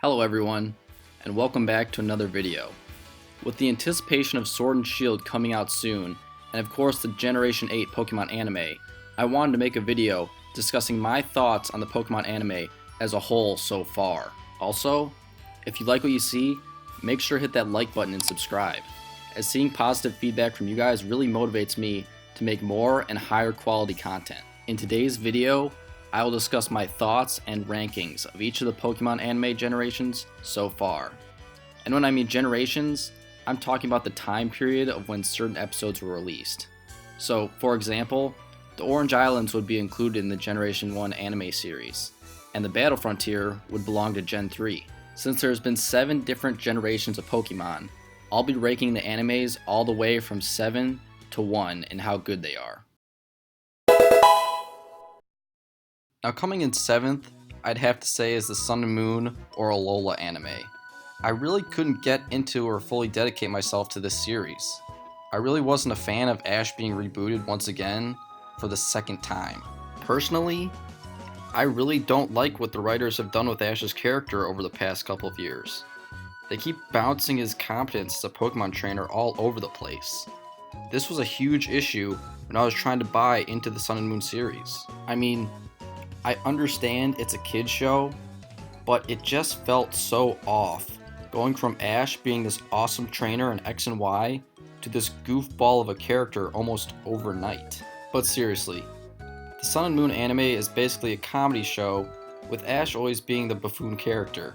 Hello everyone, and welcome back to another video. With the anticipation of Sword and Shield coming out soon, and of course the Generation 8 Pokemon anime, I wanted to make a video discussing my thoughts on the Pokemon anime as a whole so far. Also, if you like what you see, make sure to hit that like button and subscribe, as seeing positive feedback from you guys really motivates me to make more and higher quality content. In today's video, I will discuss my thoughts and rankings of each of the Pokemon anime generations so far. And when I mean generations, I'm talking about the time period of when certain episodes were released. So, for example, the Orange Islands would be included in the Generation 1 anime series, and the Battle Frontier would belong to Gen 3. Since there's been 7 different generations of Pokemon, I'll be ranking the animes all the way from 7 to 1 in how good they are. Now coming in 7th, I'd have to say is the Sun and Moon or Alola anime. I really couldn't get into or fully dedicate myself to this series. I really wasn't a fan of Ash being rebooted once again for the second time. Personally, I really don't like what the writers have done with Ash's character over the past couple of years. They keep bouncing his competence as a Pokemon trainer all over the place. This was a huge issue when I was trying to buy into the Sun and Moon series. I mean, I understand it's a kid's show, but it just felt so off, going from Ash being this awesome trainer in X and Y to this goofball of a character almost overnight. But seriously, the Sun and Moon anime is basically a comedy show with Ash always being the buffoon character.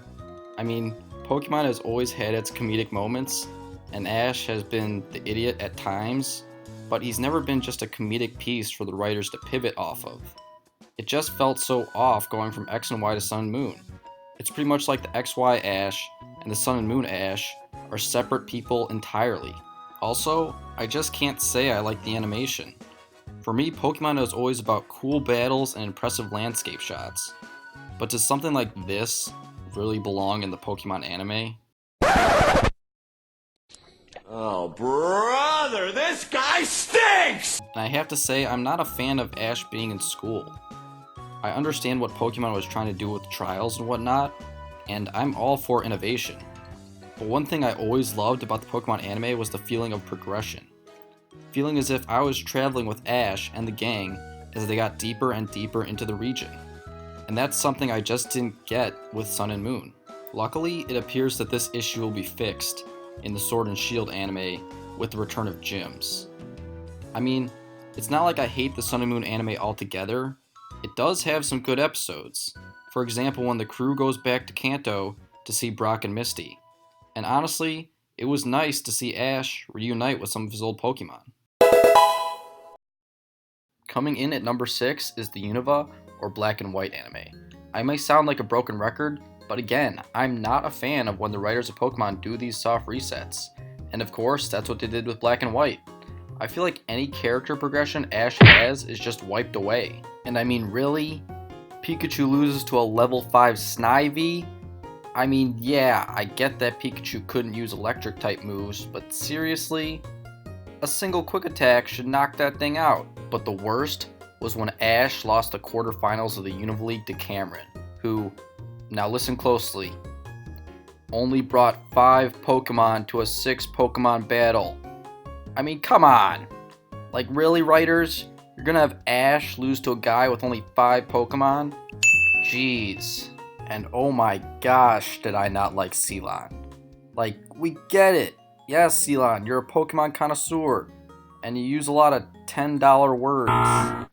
I mean, Pokemon has always had its comedic moments, and Ash has been the idiot at times, but he's never been just a comedic piece for the writers to pivot off of. It just felt so off going from X and Y to Sun and Moon. It's pretty much like the XY Ash and the Sun and Moon Ash are separate people entirely. Also, I just can't say I like the animation. For me, Pokemon is always about cool battles and impressive landscape shots. But does something like this really belong in the Pokemon anime? Oh, brother, this guy stinks! And I have to say, I'm not a fan of Ash being in school. I understand what Pokemon was trying to do with trials and whatnot, and I'm all for innovation. But one thing I always loved about the Pokemon anime was the feeling of progression. Feeling as if I was traveling with Ash and the gang as they got deeper and deeper into the region. And that's something I just didn't get with Sun and Moon. Luckily, it appears that this issue will be fixed in the Sword and Shield anime with the return of gyms. I mean, it's not like I hate the Sun and Moon anime altogether. It does have some good episodes. For example, when the crew goes back to Kanto to see Brock and Misty. And honestly, it was nice to see Ash reunite with some of his old Pokemon. Coming in at number 6 is the Unova or Black and White anime. I may sound like a broken record, but again, I'm not a fan of when the writers of Pokemon do these soft resets. And of course, that's what they did with Black and White. I feel like any character progression Ash has is just wiped away. And I mean, really? Pikachu loses to a level 5 Snivy? I mean, yeah, I get that Pikachu couldn't use electric type moves, but seriously? A single quick attack should knock that thing out. But the worst was when Ash lost the quarterfinals of the Unova League to Cameron, who, now listen closely, only brought 5 Pokemon to a 6 Pokemon battle. I mean, come on! Like, really, writers? You're gonna have Ash lose to a guy with only 5 Pokemon? Jeez. And oh my gosh, did I not like Ceylon. Like, we get it. Yes, Ceylon, you're a Pokemon connoisseur, and you use a lot of $10 words.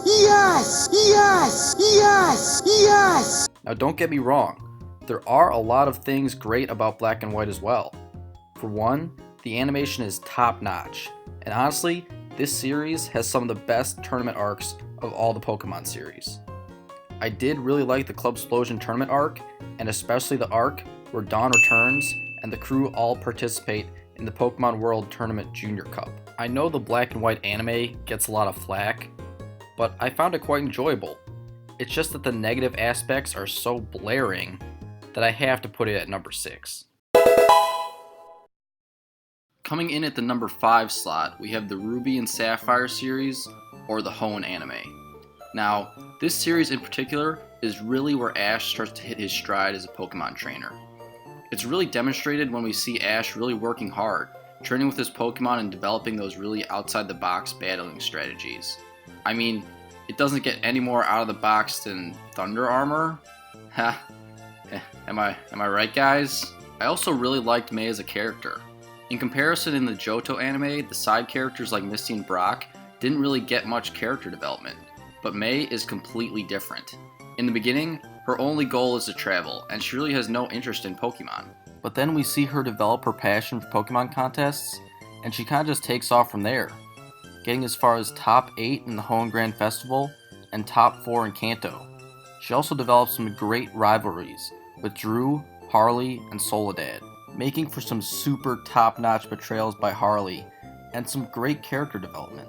Yes! Yes! Yes! Yes! Now, don't get me wrong. There are a lot of things great about Black and White as well. For one, the animation is top-notch. And honestly, this series has some of the best tournament arcs of all the Pokemon series. I did really like the Club Explosion tournament arc, and especially the arc where Dawn returns and the crew all participate in the Pokemon World Tournament Junior Cup. I know the Black and White anime gets a lot of flack, but I found it quite enjoyable. It's just that the negative aspects are so blaring that I have to put it at number 6. Coming in at the number 5 slot, we have the Ruby and Sapphire series, or the Hoenn anime. Now, this series in particular is really where Ash starts to hit his stride as a Pokemon trainer. It's really demonstrated when we see Ash really working hard, training with his Pokemon and developing those really outside-the-box battling strategies. I mean, it doesn't get any more out of the box than Thunder Armor. Ha, am I right, guys? I also really liked May as a character. In comparison, in the Johto anime, the side characters like Misty and Brock didn't really get much character development, but May is completely different. In the beginning, her only goal is to travel, and she really has no interest in Pokemon. But then we see her develop her passion for Pokemon contests, and she kinda just takes off from there, getting as far as top 8 in the Hoenn Grand Festival and top 4 in Kanto. She also develops some great rivalries with Drew, Harley, and Soledad, making for some super top-notch betrayals by Harley and some great character development.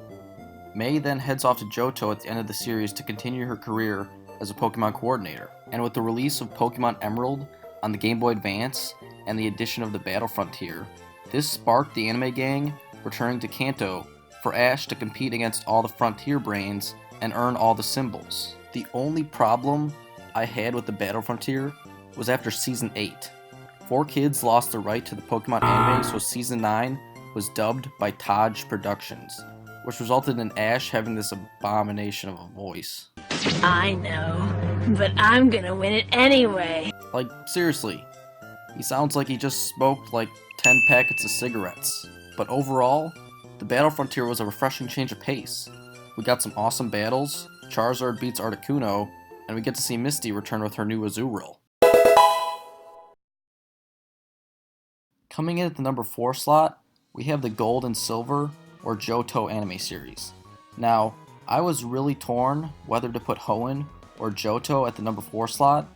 May then heads off to Johto at the end of the series to continue her career as a Pokemon coordinator, and with the release of Pokemon Emerald on the Game Boy Advance and the addition of the Battle Frontier, this sparked the anime gang returning to Kanto for Ash to compete against all the Frontier brains and earn all the symbols. The only problem I had with the Battle Frontier was after Season 8. 4 kids lost the right to the Pokemon anime, so Season 9 was dubbed by Taj Productions, which resulted in Ash having this abomination of a voice. I know, but I'm gonna win it anyway. Like, seriously, he sounds like he just smoked like 10 packets of cigarettes. But overall, the Battle Frontier was a refreshing change of pace. We got some awesome battles, Charizard beats Articuno, and we get to see Misty return with her new Azurill. Coming in at the number 4 slot, we have the Gold and Silver, or Johto anime series. Now, I was really torn whether to put Hoenn or Johto at the number 4 slot,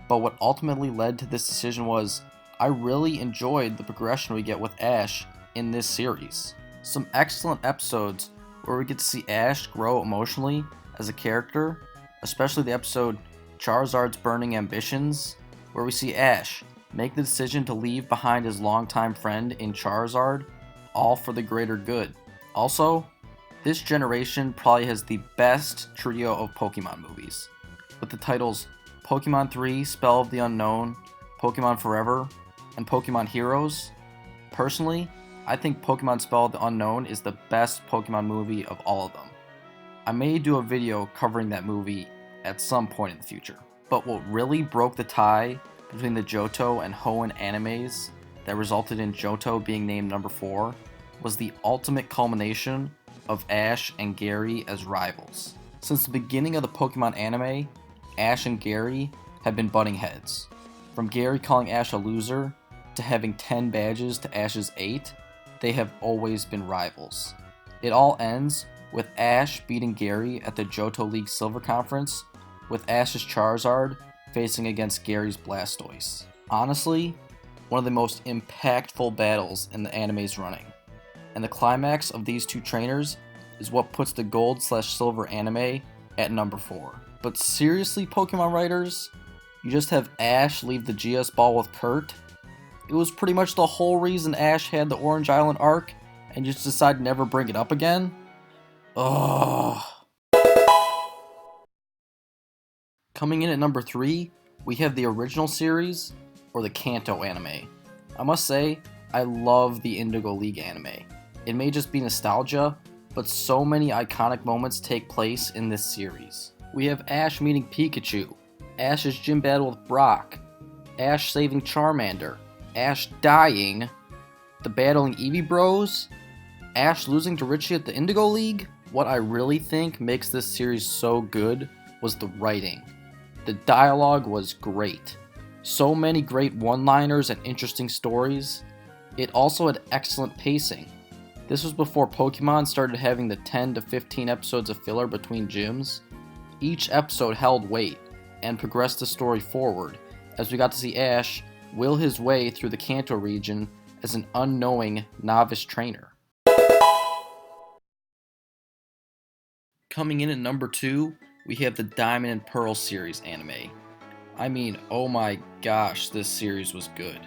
but what ultimately led to this decision was I really enjoyed the progression we get with Ash in this series. Some excellent episodes where we get to see Ash grow emotionally as a character, especially the episode Charizard's Burning Ambitions, where we see Ash make the decision to leave behind his longtime friend in Charizard, all for the greater good. Also, this generation probably has the best trio of Pokemon movies, with the titles Pokemon 3, Spell of the Unknown, Pokemon Forever, and Pokemon Heroes. Personally, I think Pokemon Spell of the Unknown is the best Pokemon movie of all of them. I may do a video covering that movie at some point in the future. But what really broke the tie between the Johto and Hoenn animes that resulted in Johto being named number 4 was the ultimate culmination of Ash and Gary as rivals. Since the beginning of the Pokemon anime, Ash and Gary have been butting heads. From Gary calling Ash a loser to having 10 badges to Ash's 8, they have always been rivals. It all ends with Ash beating Gary at the Johto League Silver Conference, with Ash's Charizard facing against Gary's Blastoise. Honestly, one of the most impactful battles in the anime's running. And the climax of these two trainers is what puts the Gold/Silver anime at number 4. But seriously, Pokemon writers, you just have Ash leave the GS Ball with Kurt? It was pretty much the whole reason Ash had the Orange Island arc, and you just decide to never bring it up again? Ugh. Coming in at number 3, we have the original series, or the Kanto anime. I must say, I love the Indigo League anime. It may just be nostalgia, but so many iconic moments take place in this series. We have Ash meeting Pikachu, Ash's gym battle with Brock, Ash saving Charmander, Ash dying, the battling Eevee Bros, Ash losing to Richie at the Indigo League. What I really think makes this series so good was the writing. The dialogue was great. So many great one-liners and interesting stories. It also had excellent pacing. This was before Pokemon started having the 10 to 15 episodes of filler between gyms. Each episode held weight and progressed the story forward, as we got to see Ash will his way through the Kanto region as an unknowing novice trainer. Coming in at number 2, we have the Diamond and Pearl series anime. I mean, oh my gosh, this series was good.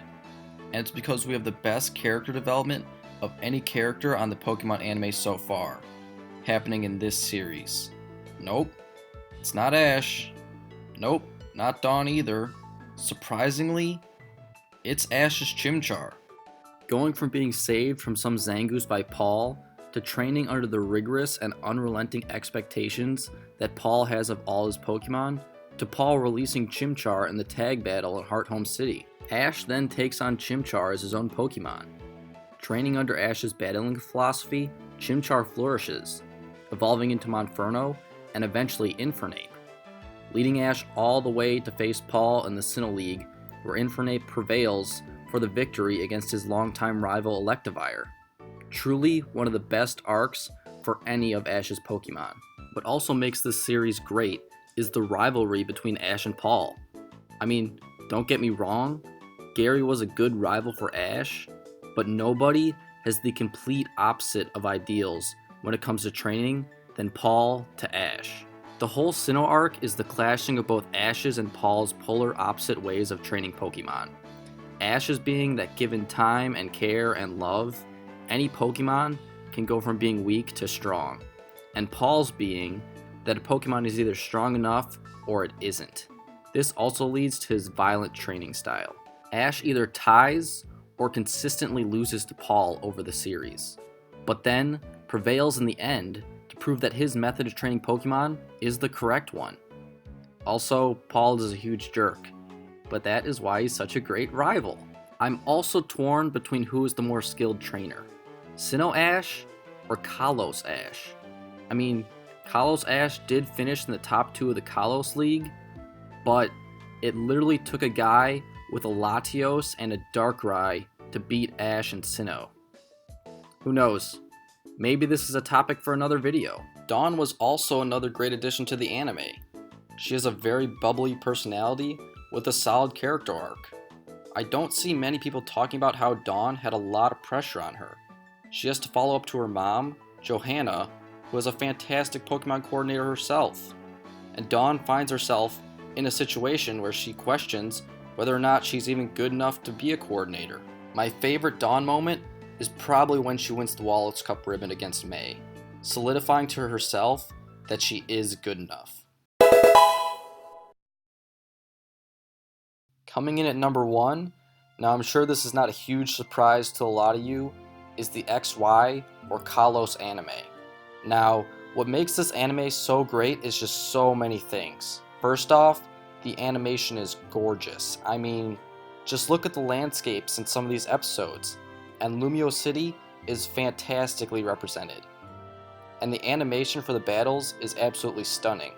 And it's because we have the best character development of any character on the Pokemon anime so far, happening in this series. Nope, it's not Ash. Nope, not Dawn either. Surprisingly, It's Ash's Chimchar. Going from being saved from some Zangoose by Paul to training under the rigorous and unrelenting expectations that Paul has of all his Pokemon, to Paul releasing Chimchar in the tag battle in Hearthome City. Ash then takes on Chimchar as his own Pokemon. Training under Ash's battling philosophy, Chimchar flourishes, evolving into Monferno and eventually Infernape, leading Ash all the way to face Paul in the Sinnoh League, where Infernape prevails for the victory against his longtime rival Electivire. Truly one of the best arcs for any of Ash's Pokemon. What also makes this series great is the rivalry between Ash and Paul. I mean, don't get me wrong, Gary was a good rival for Ash, but nobody has the complete opposite of ideals when it comes to training than Paul to Ash. The whole Sinnoh arc is the clashing of both Ash's and Paul's polar opposite ways of training Pokemon. Ash's being that given time and care and love, any Pokemon can go from being weak to strong, and Paul's being that a Pokemon is either strong enough or it isn't. This also leads to his violent training style. Ash either ties or consistently loses to Paul over the series, but then prevails in the end to prove that his method of training Pokemon is the correct one. Also, Paul is a huge jerk, but that is why he's such a great rival. I'm also torn between who is the more skilled trainer, Sinnoh Ash or Kalos Ash. I mean, Kalos Ash did finish in the top 2 of the Kalos League, but it literally took a guy with a Latios and a Darkrai to beat Ash and Sinnoh. Who knows? Maybe this is a topic for another video. Dawn was also another great addition to the anime. She has a very bubbly personality with a solid character arc. I don't see many people talking about how Dawn had a lot of pressure on her. She has to follow up to her mom, Johanna, who is a fantastic Pokemon coordinator herself. And Dawn finds herself in a situation where she questions whether or not she's even good enough to be a coordinator. My favorite Dawn moment is probably when she wins the Wallace Cup ribbon against May, solidifying to herself that she is good enough. Coming in at number 1, now I'm sure this is not a huge surprise to a lot of you, is the XY or Kalos anime. Now, what makes this anime so great is just so many things. First off, the animation is gorgeous. I mean, just look at the landscapes in some of these episodes, and Lumio City is fantastically represented. And the animation for the battles is absolutely stunning.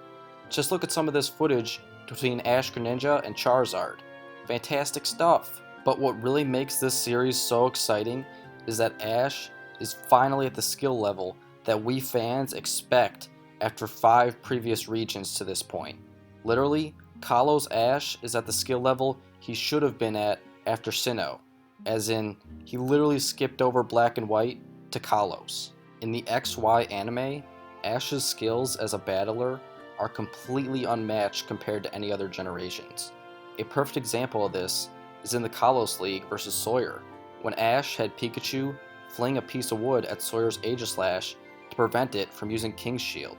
Just look at some of this footage between Ash Greninja and Charizard. Fantastic stuff. But what really makes this series so exciting is that Ash is finally at the skill level that we fans expect after 5 previous regions to this point. Literally, Kalos Ash is at the skill level he should have been at after Sinnoh, as in, he literally skipped over Black and White to Kalos. In the XY anime, Ash's skills as a battler are completely unmatched compared to any other generations. A perfect example of this is in the Kalos League versus Sawyer, when Ash had Pikachu fling a piece of wood at Sawyer's Aegislash to prevent it from using King's Shield.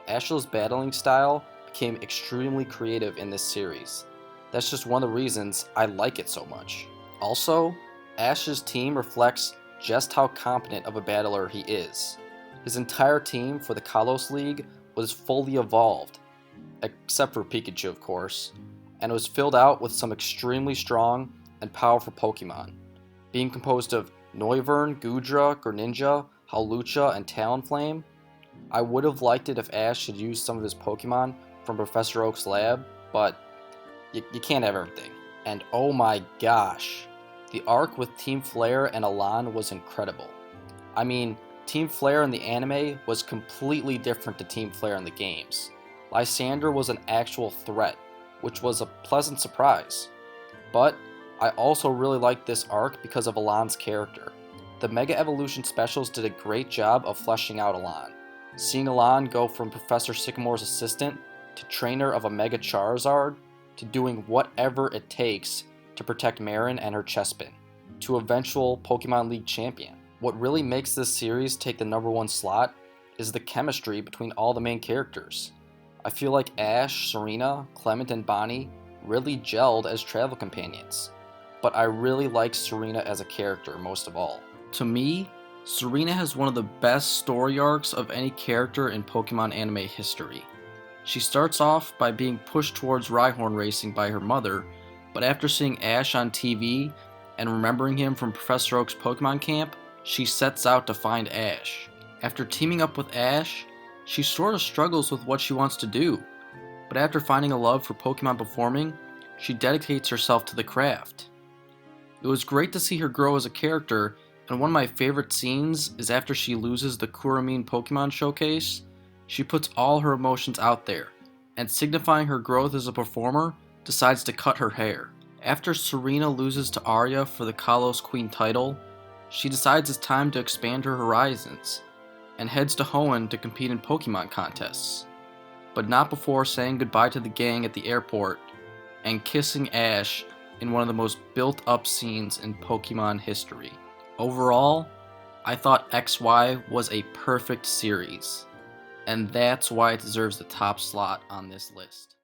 Ash's battling style became extremely creative in this series. That's just one of the reasons I like it so much. Also, Ash's team reflects just how competent of a battler he is. His entire team for the Kalos League was fully evolved, except for Pikachu of course, and was filled out with some extremely strong and powerful Pokemon, being composed of Noivern, Goodra, Greninja, Hawlucha, and Talonflame. I would have liked it if Ash had used some of his Pokemon from Professor Oak's lab, but you can't have everything. And oh my gosh, the arc with Team Flare and Elan was incredible. I mean, Team Flare in the anime was completely different to Team Flare in the games. Lysander was an actual threat, which was a pleasant surprise. But I also really liked this arc because of Elan's character. The Mega Evolution specials did a great job of fleshing out Elan. Seeing Elan go from Professor Sycamore's assistant to trainer of a Mega Charizard to doing whatever it takes to protect Marin and her Chespin, to eventual Pokemon League champion. What really makes this series take the number 1 slot is the chemistry between all the main characters. I feel like Ash, Serena, Clement, and Bonnie really gelled as travel companions. but I really like Serena as a character most of all. To me, Serena has one of the best story arcs of any character in Pokemon anime history. She starts off by being pushed towards Rhyhorn racing by her mother, but after seeing Ash on TV and remembering him from Professor Oak's Pokemon camp, she sets out to find Ash. After teaming up with Ash, she sort of struggles with what she wants to do, but after finding a love for Pokemon performing, she dedicates herself to the craft. It was great to see her grow as a character, and one of my favorite scenes is after she loses the Kuramine Pokemon Showcase. She puts all her emotions out there, and signifying her growth as a performer, decides to cut her hair. After Serena loses to Arya for the Kalos Queen title, she decides it's time to expand her horizons, and heads to Hoenn to compete in Pokemon contests. But not before saying goodbye to the gang at the airport, and kissing Ash in one of the most built-up scenes in Pokemon history. Overall, I thought XY was a perfect series, and that's why it deserves the top slot on this list.